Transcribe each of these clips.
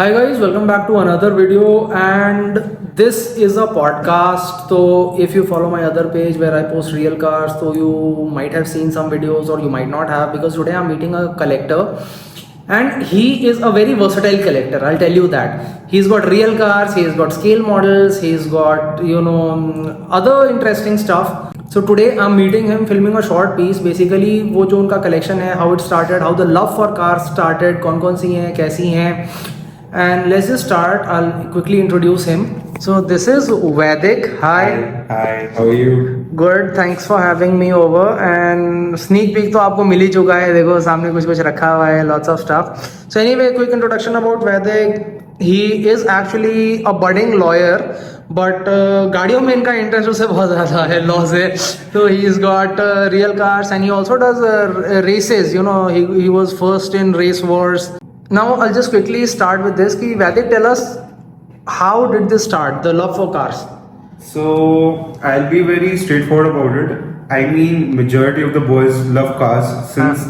Hi guys, welcome back to another video, and this is a podcast. So if you follow my other page where I post real cars, so you might have seen some videos or you might not have, because today I'm meeting a collector and he is a very versatile collector, I'll tell you that. He's got real cars, he's got scale models, he's got other interesting stuff. So today I'm meeting him, filming a short piece. Basically वो जो उनका collection है, how it started, how the love for cars started, कौन सी हैं, कैसी हैं. And let's just start. I'll quickly introduce him. So this is Vaidik. Hi, how are you? Good. Thanks for having me over. And sneak peek तो आपको मिल ही चुका है. देखो सामने कुछ रखा हुआ है. Lots of stuff. So anyway, quick introduction about Vaidik. He is actually a budding lawyer. But गाड़ियों में इनका इंटरेस्ट उससे बहुत ज़्यादा है लॉ से. तो he is got real cars and he also does races. He was first in race wars. Now I'll just quickly start with this. Vaidik, tell us, how did this start, the love for cars? So I'll be very straightforward about it. I mean, majority of the boys love cars since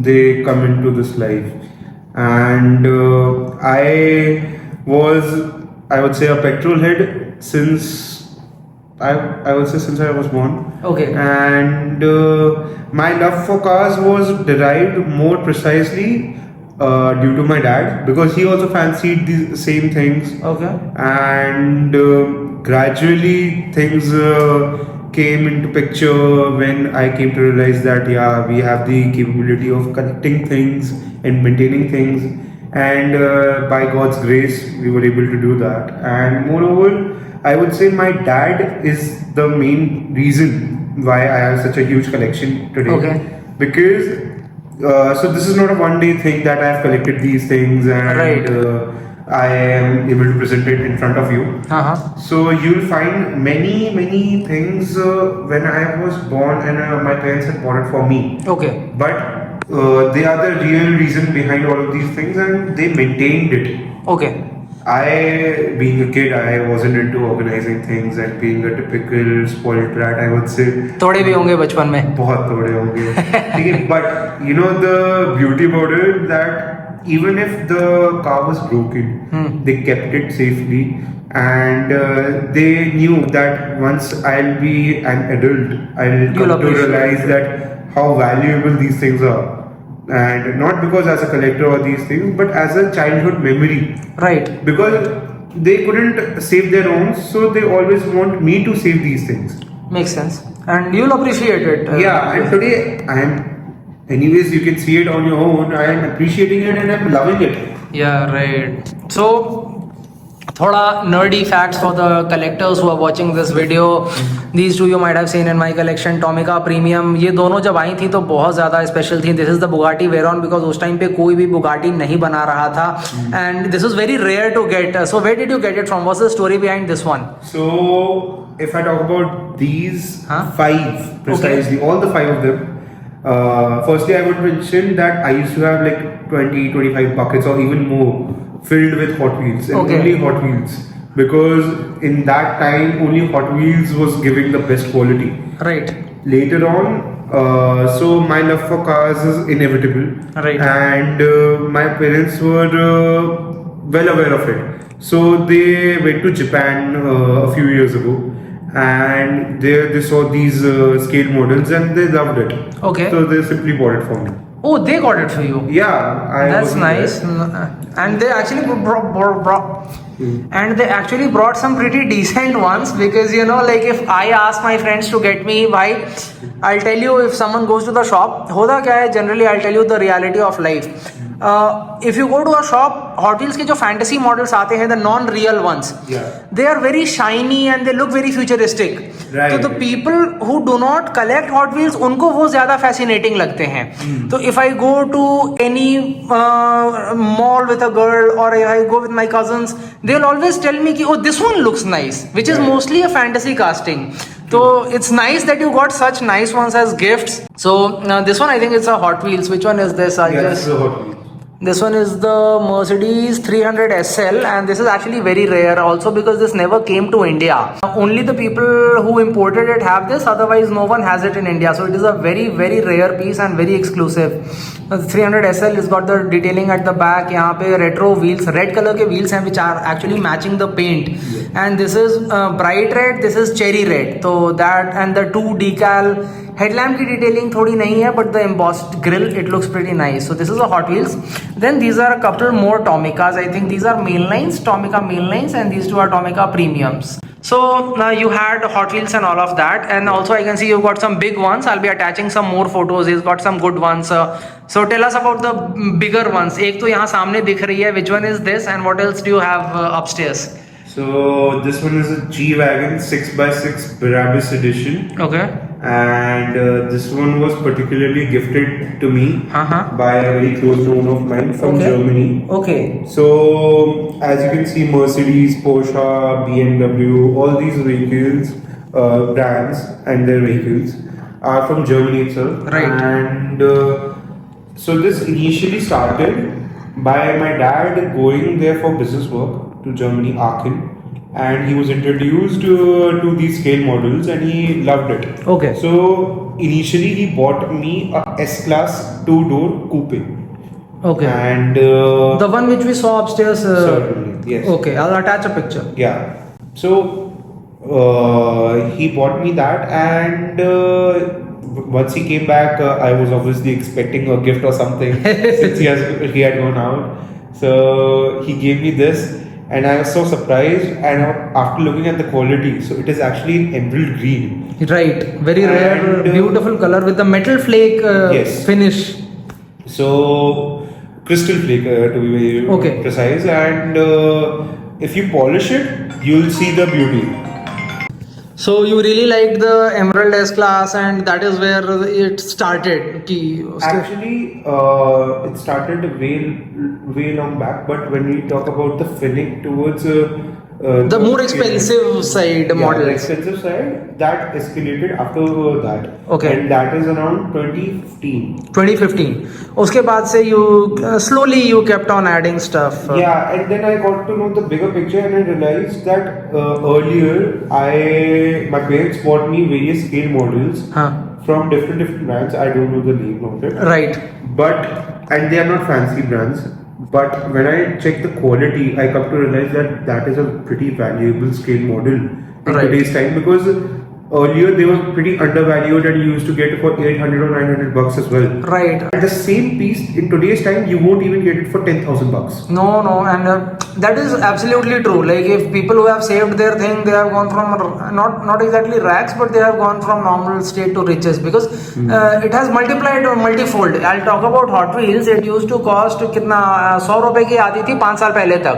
they come into this life, and I would say a petrol head since I would say since I was born. Okay. And my love for cars was derived more precisely due to my dad, because he also fancied the same things. Okay. And gradually things came into picture when I came to realize that we have the capability of collecting things and maintaining things, and by God's grace we were able to do that. And moreover, I would say my dad is the main reason why I have such a huge collection today. Okay. Because so this is not a one day thing that I have collected these things and right. I am able to present it in front of you. So you'll find many things when I was born and my parents had bought it for me. Okay. But they are the real reason behind all of these things, and they maintained it. Okay. Being a kid, I wasn't into organizing things and being a typical spoiled brat, I would say. थोड़े भी होंगे बचपन में. बहुत थोड़े होंगे. But you know the beauty about it, that even if the car was broken, they kept it safely, and they knew that once I'll be an adult, I'll come to realize that how valuable these things are. And not because as a collector or these things, but as a childhood memory. Right. Because they couldn't save their own, so they always want me to save these things. Makes sense. And you'll appreciate it. And today I am, anyways, you can see it on your own. I am appreciating it and I'm loving it. Yeah, right. So थोड़ा nerdy facts for the collectors who are watching this video. These two you might have seen in my collection. Tomica Premium, ये दोनों जब आई थी तो बहुत ज़्यादा special थी. This is the Bugatti Veyron, because उस टाइम पे कोई भी Bugatti नहीं बना रहा था, and this was very rare to get. So where did you get it from? What's the story behind this one? So if I talk about these five precisely, all the five of them, firstly I would mention that I used to have like 20-25 buckets or even more filled with Hot Wheels, and only Hot Wheels, because in that time only Hot Wheels was giving the best quality. Right. Later on, so my love for cars is inevitable. Right. And my parents were well aware of it. So they went to Japan a few years ago, and there they saw these scale models and they loved it. Okay. So they simply bought it for me. Oh, they got it for you. Yeah, that's nice. And they actually and they actually brought some pretty decent ones, because like if I ask my friends to get me, why, I'll tell you, if someone goes to the shop, होता क्या है, generally I'll tell you the reality of life. If you go to a shop, Hot Wheels के जो fantasy models आते हैं, the non-real ones, they are very shiny and they look very futuristic. Right. So the people who do not collect Hot Wheels, उनको वो ज़्यादा fascinating लगते हैं. So if I go to any mall with a girl, or if I go with my cousins, they'll always tell me कि oh, this one looks nice, which is mostly a fantasy casting. So it's nice that you got such nice ones as gifts. So this one, I think it's a Hot Wheels. Which one is this? This is a Hot Wheels. This one is the Mercedes 300 SL, and this is actually very rare also because this never came to India. Only the people who imported it have this, otherwise no one has it in India. So it is a very very rare piece and very exclusive. The 300 SL has got the detailing at the back. यहाँ पे retro wheels, red color के wheels हैं which are actually matching the paint. And this is bright red, this is cherry red. So that and the two decal. Headlamp की detailing थोड़ी नहीं है, but the embossed grill it looks pretty nice. So this is a Hot Wheels. Then these are a couple more Tomicas. I think these are main lines, Tomica main lines, and these two are Tomica premiums. So now you had Hot Wheels and all of that, and also I can see you've got some big ones. I'll be attaching some more photos. He's got some good ones. So tell us about the bigger ones. एक तो यहाँ सामने दिख रही है. Which one is this, and what else do you have upstairs? So this one is a G-Wagon 6x6 Brabus edition. Okay. And this one was particularly gifted to me by a very close known of mine from Germany. Okay. So as you can see, Mercedes, Porsche, BMW, all these vehicles, brands and their vehicles are from Germany itself. Right. And so this initially started by my dad going there for business work to Germany, Aachen. And he was introduced to these scale models and he loved it. Okay. So initially he bought me a S-Class 2-door coupe. Okay. And the one which we saw upstairs. Certainly, yes. Okay, I'll attach a picture. Yeah. So he bought me that, and once he came back, I was obviously expecting a gift or something since he had gone out. So he gave me this. And I was so surprised, and after looking at the quality, so it is actually in emerald green. Right, very rare, beautiful color with the metal flake finish. So crystal flake to be very precise, and if you polish it, you'll see the beauty. So you really liked the Emerald S-Class, and that is where it started. Actually, it started way long back. But when we talk about the filling towards the more expensive side models, the expensive side, that escalated after that. Okay. And that is around 2015. 2015. उसके बाद से you slowly you kept on adding stuff. Yeah, and then I got to know the bigger picture, and I realized that earlier my parents bought me various scale models from different brands. I don't know the name of it. Right. And they are not fancy brands. But when I check the quality, I come to realize that is a pretty valuable scale model in today's time, because earlier they were pretty undervalued and you used to get it for 800 or 900 bucks as well. Right. And the same piece in today's time, you won't even get it for 10,000 bucks. No, and that is absolutely true. Like if people who have saved their thing, they have gone from not exactly rags, but they have gone from normal state to riches, because it has multiplied or multifold. I'll talk about Hot Wheels. It used to cost कितना 100 रुपए की आती थी 5 साल पहले तक.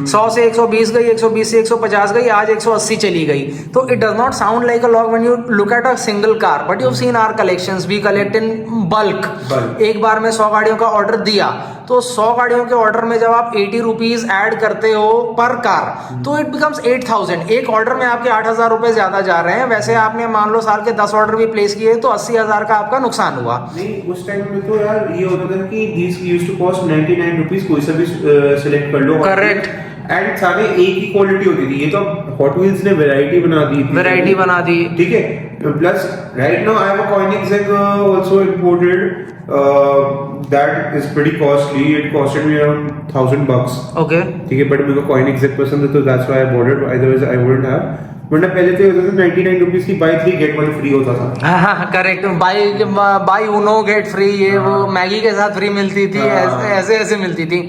100 से 120 गई, 120 से 150 गई, आज 180 चली गई. तो it does not sound like a lot when you look at a single car, but you've seen our collections. We collect in bulk. एक बार में 100 गाड़ियों का ऑर्डर दिया, तो 100 गाड़ियों के ऑर्डर में जब आप 80 रुपीज ऐड करते हो पर कार, तो इट बिकम्स 8000. एक ऑर्डर में आपके 8000 रुपए ज्यादा जा रहे हैं. वैसे आपने मान लो साल के 10 ऑर्डर भी प्लेस किए तो 80,000 का आपका नुकसान हुआ. नहीं, उस टाइम में तो यार ये होता था कि these used to cost 99 rupees, कोई सा भी सिलेक्ट कर लो. करेक्ट. एंड सारे एक ही क्वालिटी होती थी. ये तो हॉट व्हील्स ने वैरायटी बना दी. ठीक है. Plus right now I have a Koenigsegg also imported that is pretty costly. It costed me around $1,000. Okay. ठीक है, बट मेरे को कोइनिक्सेग पसंद है, तो that's why I bought it. Otherwise I wouldn't have. वरना पहले तो होता था 99 रुपीज की बाई 3 गेट 1 फ्री होता था. हाँ, correct. By Uno get free, ये वो मैगी के साथ फ्री मिलती थी. ऐसे मिलती थी.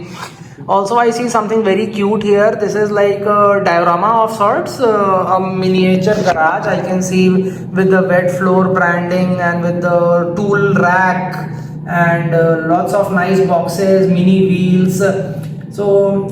Also, I see something very cute here. This is like a diorama of sorts, a miniature garage. I can see with the wet floor branding and with the tool rack and lots of nice boxes, mini wheels. So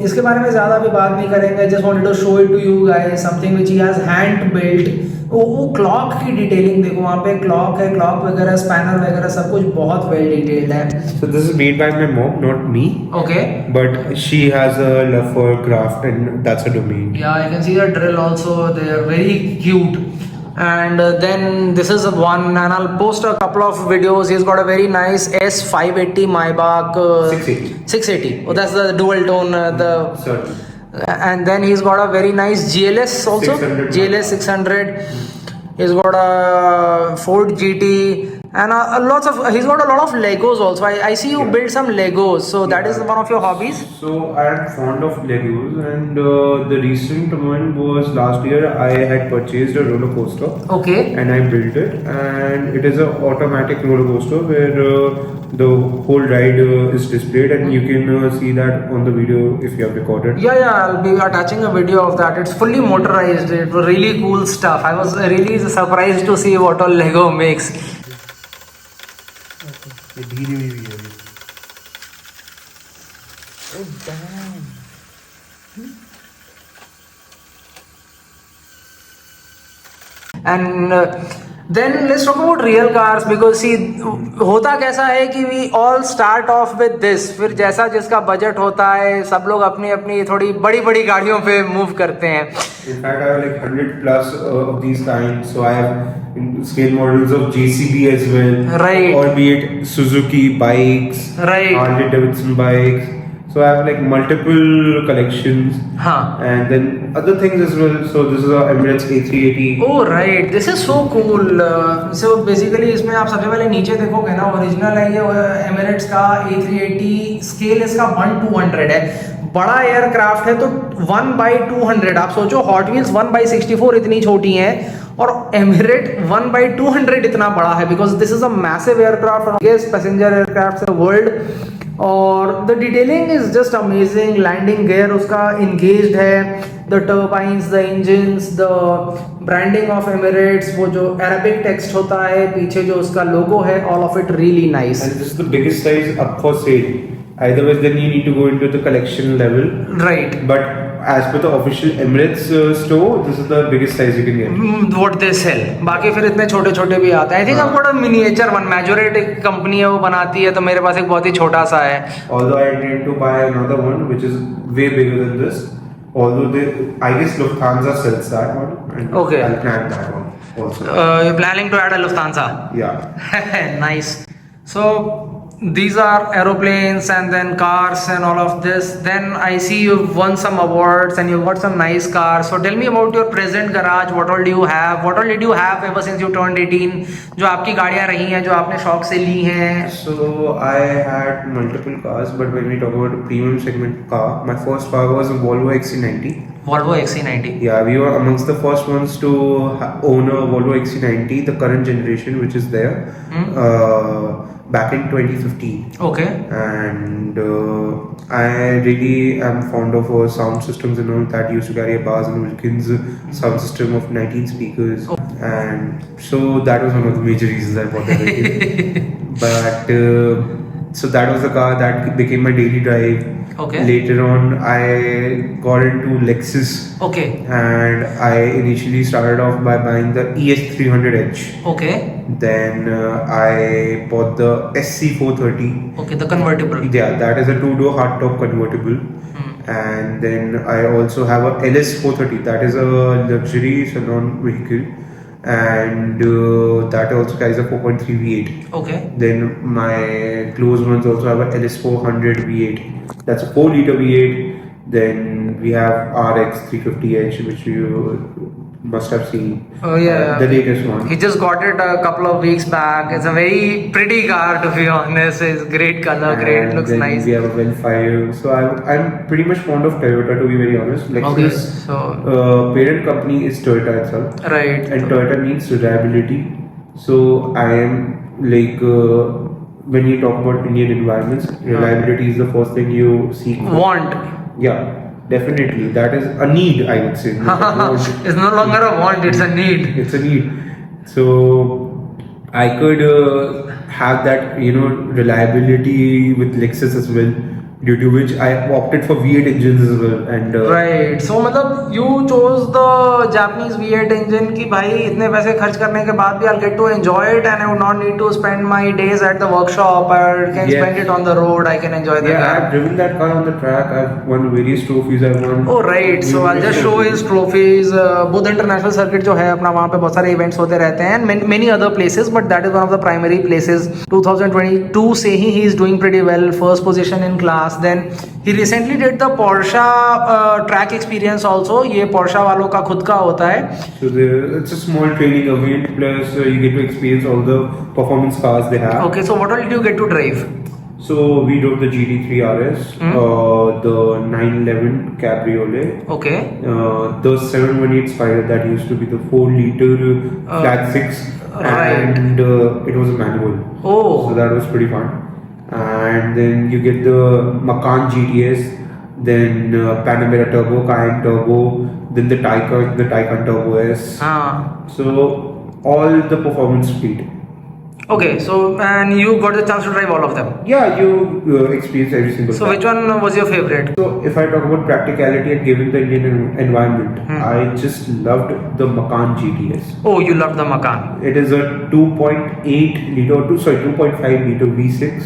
इसके बारे में ज़्यादा भी बात नहीं करेंगे. Just wanted to show it to you guys. Something which he has hand built. वो clock की डिटेलिंग देखो, वहाँ पे क्लॉक है, क्लॉक वगैरह, स्पैनर वगैरह सब कुछ बहुत वेल डिटेल्ड है. So this is made by my mom, not me. Okay. But she has a love for craft and that's her domain. Yeah, I can see the drill also. They are very cute. And then this is one, and I'll post a couple of videos. He's got a very nice S580 Maybach 680. 680. Oh, that's the dual tone. Certain. And then he's got a very nice GLS also. 600 GLS 600. He's got a Ford GT and he's got a lot of Legos also. I see you build some Legos, so that is one of your hobbies. So I am fond of Legos, and the recent one was last year. I had purchased a roller coaster. Okay. And I built it, and it is an automatic roller coaster where the whole ride is displayed, and you can see that on the video if you have recorded. Yeah, I'll be attaching a video of that. It's fully motorized. It was really cool stuff. I was really surprised to see what all Lego makes. Oh, damn. And then let's talk about real cars, because see, होता कैसा है कि we all start off with this, फिर जैसा जिसका budget होता है सब लोग अपनी अपनी थोड़ी बड़ी बड़ी गाड़ियों पे मूव करते हैं. In fact, I have like 100 plus of these kinds. So I have scale models of JCB as well. Right. Or be it Suzuki bikes, Right. Harley Davidson bikes. So I have like multiple collections. हाँ. And then other things as well. So this is a Emirates A380. Oh right, this is so cool. So basically इसमें आप सबसे पहले नीचे देखोगे ना, original है ये Emirates का A380. स्केल इसका 1/200 है. बड़ा एयरक्राफ्ट है तो 1/200. आप सोचो हॉट व्हील्स 1/64 इतनी छोटी हैं और एमिरेट 1/200 इतना बड़ा है, because this is a massive aircraft, biggest passenger aircraft in the world. और the detailing is just amazing. Landing gear उसका इंगेज्ड है, the turbines, the engines, the branding of Emirates, वो जो अरेबिक टेक्स्ट होता है पीछे जो उसका लोगो है, all of it really nice. And this is the biggest size up for sale. Either way, then you need to go into the collection level. Right. But as per the official Emirates store, this is the biggest size you can get. What they sell. बाकी फिर इतने छोटे छोटे भी आते हैं. I think I've got a miniature one. Majority company है वो बनाती है, तो मेरे पास एक बहुत ही छोटा सा है. Although I intend to buy another one which is way bigger than this. Although I guess Lufthansa sells that one. And Okay. I'll plan that one also. You're planning to add a Lufthansa. Yeah. Nice. So these are aeroplanes and then cars and all of this. Then I see you've won some awards and you've got some nice cars. So tell me about your present garage. What all do you have? What all did you have ever since you turned 18? जो आपकी गाड़ियाँ रही हैं, जो आपने शौक से ली हैं. So I had multiple cars, but when we talk about a premium segment car, my first car was a Volvo XC90. Volvo XC90. Yeah, we were amongst the first ones to own a Volvo XC90, the current generation which is there, back in 2015. Okay. And I really am fond of sound systems and all that. Used to carry a Bars and Wilkins sound system of 19 speakers. Oh. And so that was one of the major reasons I bought the vehicle. But so that was the car that became my daily drive. Okay. Later on, I got into Lexus. Okay. And I initially started off by buying the ES300H. Okay. Then I bought the SC430. Okay, the convertible. Yeah, that is a two-door hardtop convertible. And then I also have a LS430. That is a luxury salon vehicle. And that also carries a 4.3 V8. Okay. Then my close ones also have a LS400 V8. That's a 4-liter V8. Then we have RX 350H, which you must have seen. Oh yeah. The latest one. He just got it a couple of weeks back. It's a very pretty car, to be honest. It's great color, great, And looks then nice. we have a Well 5. So I'm pretty much fond of Toyota, to be very honest. Okay, Lexus so parent company is Toyota itself. right. And Toyota means reliability. So I am like when you talk about Indian environments, reliability is the first thing you seek for. Want. Yeah, definitely. That is a need, I would say. It's no longer a want, it's a need. It's a need. So I could have that, reliability with Lexus as well. due to which I opted for V8 engines as well. And Right. So मतलब you chose the Japanese V8 engine कि भाई इतने पैसे खर्च करने के बाद भी I'll get to enjoy it and I would not need to spend my days at the workshop. I can Yes. spend it on the road. I can enjoy the yeah, car. I've driven that car on the track. I've won various trophies. I've won. Oh right. So I'll just show his trophies. Buddha International Circuit जो है अपना वहाँ पे बहुत सारे events होते रहते हैं and many other places, but that is one of the primary places. 2022 से ही he is doing pretty well. First position in class. Then he recently did the Porsche track experience also. ये Porsche वालों का खुद का होता है. So it's a small training event, plus you get to experience all the performance cars they have. Okay. So what all did you get to drive? So we drove the GT3 RS, the 911 Cabriolet, Okay. the 718 Spider that used to be the 4-liter flat 6, right. and it was a manual. Oh. So that was pretty fun. And then you get the Macan GTS, then Panamera Turbo, Cayenne Turbo, then the Taycan Turbo S. So all the performance speed. Okay, so and you got the chance to drive all of them. Yeah, you experience every single. So which one was your favorite? So if I talk about practicality and given the Indian environment, I just loved the Macan GTS. Oh, you loved the Macan. It is a 2.5 liter V6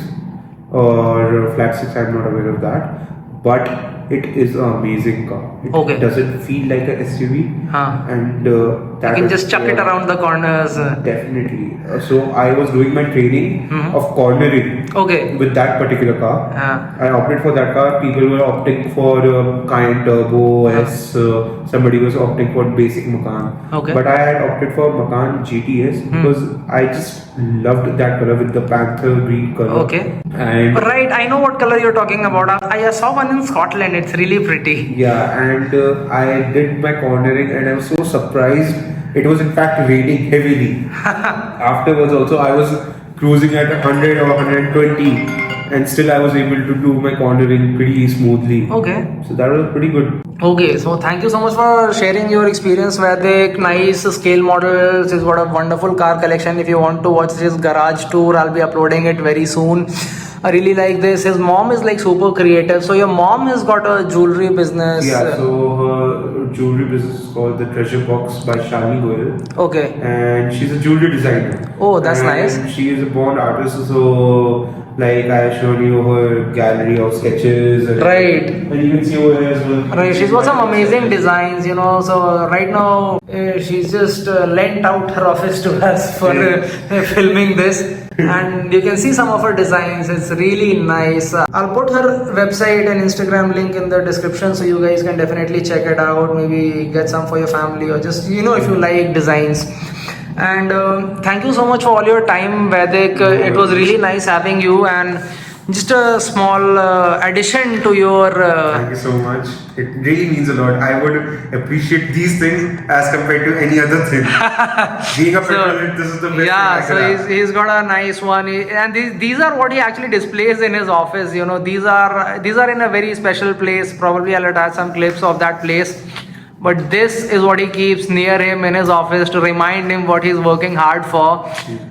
or flat 6. I'm not aware of that, but it is an amazing car. It doesn't feel like a SUV, and you can just chuck it around the corners. Definitely. So I was doing my training of cornering with that particular car. I opted for that car. People were opting for Cayenne Turbo S. Somebody was opting for basic Macan. But I had opted for Macan GTS because I just loved that color with the panther green color. And right, I know what color you're talking about. I saw one in Scotland. It's really pretty. Yeah, and I did my cornering and I was so surprised. It was in fact raining heavily. Afterwards also I was cruising at 100 or 120 and still I was able to do my cornering pretty smoothly. So that was pretty good. Okay, so thank you so much for sharing your experience, Vaidik. Nice scale models. He's got a wonderful car collection. If you want to watch his garage tour, I'll be uploading it very soon. I really like this. His mom is like super creative. So your mom has got a jewelry business. Yeah, so her jewelry business is called the Treasure Box by Shalini Goel. And she's a jewelry designer. Oh, that's nice. She is a born artist, so like I showed you her gallery of sketches. And and you can see over here as well. Right, she's got some amazing designs, you know. So right now she's just lent out her office to us for filming this. And you can see some of her designs. It's really nice. I'll put her website and Instagram link in the description so you guys can definitely check it out. Maybe get some for your family or just, you know, if you like designs. And thank you so much for all your time, Vaidik. It was really nice having you. And just a small addition to your... Thank you so much. It really means a lot. I would appreciate these things as compared to any other thing. Being a petrolhead, this is the best thing I can have. He's got a nice one. And these are what he actually displays in his office. You know, these are in a very special place. Probably I'll attach some clips of that place. But this is what he keeps near him in his office to remind him what he's working hard for.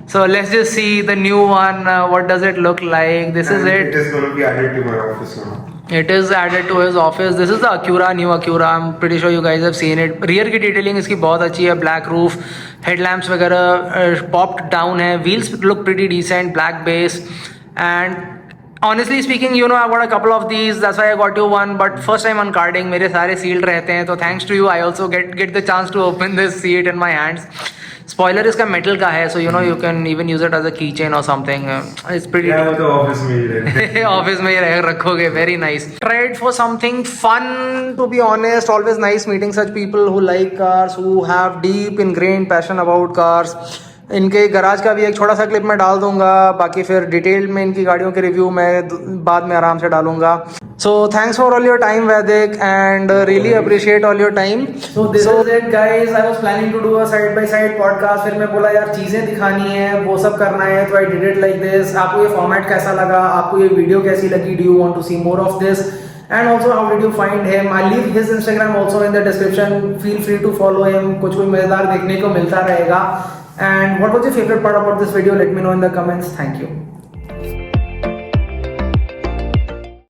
So let's just see the new one. What does it look like? This is it. It is going to be added to my office now. It is added to his office. This is the Acura, new Acura. I'm pretty sure you guys have seen it. Rear की detailing इसकी बहुत अच्छी है. Black roof, headlamps वगैरह popped down है. Wheels look pretty decent. Black base. And honestly speaking, you know, I got a couple of these. That's why I got you one. But first time uncarding, मेरे सारे sealed रहते हैं. So thanks to you, I also get the chance to open this, see it in my hands. Spoiler इसका metal का है, so you know you can even use it as a keychain or something. It's pretty. Yeah, वो तो office में ही रहे. Office में ही रखोगे. Very nice. Tried for something fun. To be honest, always nice meeting such people who like cars, who have deep ingrained passion about cars. इनके garage का भी एक छोटा सा क्लिप मैं डाल दूंगा. बाकी फिर डिटेल में इनकी गाड़ियों के रिव्यू मैं बाद में आराम से डालूंगा. So thanks for all your time, Vaidik, and really appreciate all your time. So this is it, guys. I was planning to do a side by side podcast. फिर मैं बोला यार चीजें दिखानी है, वो सब करना है, तो I did it like this. आपको ये format कैसा लगा? आपको ये वीडियो कैसी लगी? Do you want to see more of this? And also, how did you find him? I'll leave his Instagram also in the description. Feel free to follow him. कुछ मजेदार देखने को मिलता रहेगा. And what was your favorite part about this video? Let me know in the comments. Thank you.